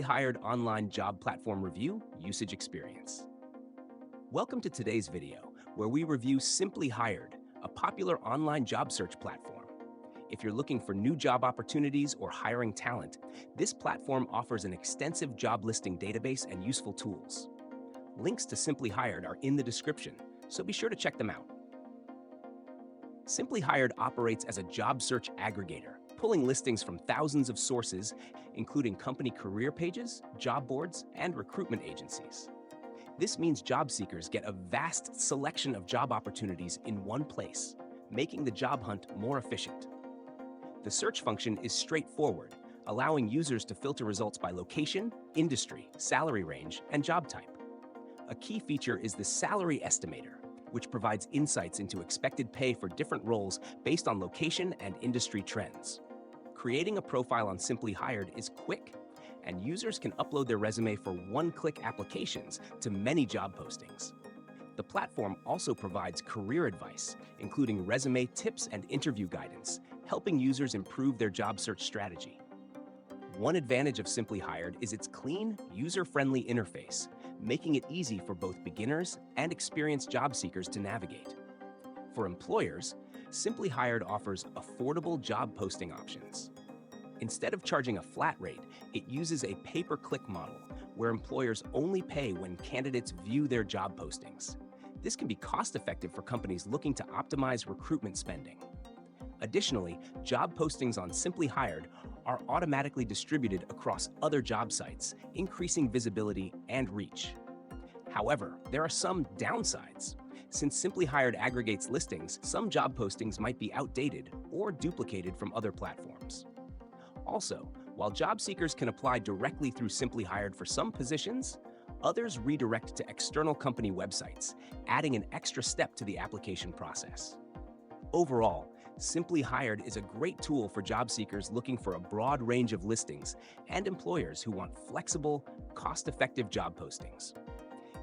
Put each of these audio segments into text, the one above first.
Hired online job platform review usage experience. Welcome to today's video, where we review Simply Hired, a popular online job search platform. If you're looking for new job opportunities or hiring talent, this platform offers an extensive job listing database and useful tools. Links to Simply Hired are in the description, so be sure to check them out. Simply Hired operates as a job search aggregator, pulling listings from thousands of sources, including company career pages, job boards, and recruitment agencies. This means job seekers get a vast selection of job opportunities in one place, making the job hunt more efficient. The search function is straightforward, allowing users to filter results by location, industry, salary range, and job type. A key feature is the salary estimator, which provides insights into expected pay for different roles based on location and industry trends. Creating a profile on Simply Hired is quick, and users can upload their resume for one-click applications to many job postings. The platform also provides career advice, including resume tips and interview guidance, helping users improve their job search strategy. One advantage of Simply Hired is its clean, user-friendly interface, making it easy for both beginners and experienced job seekers to navigate. For employers, Simply Hired offers affordable job posting options. Instead of charging a flat rate, it uses a pay-per-click model where employers only pay when candidates view their job postings. This can be cost-effective for companies looking to optimize recruitment spending. Additionally, job postings on Simply Hired are automatically distributed across other job sites, increasing visibility and reach. However, there are some downsides. Since Simply Hired aggregates listings, some job postings might be outdated or duplicated from other platforms. Also, while job seekers can apply directly through Simply Hired for some positions, others redirect to external company websites, adding an extra step to the application process. Overall, Simply Hired is a great tool for job seekers looking for a broad range of listings and employers who want flexible, cost-effective job postings.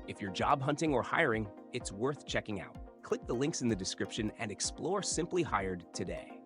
If you're job hunting or hiring, it's worth checking out. Click the links in the description and explore Simply Hired today.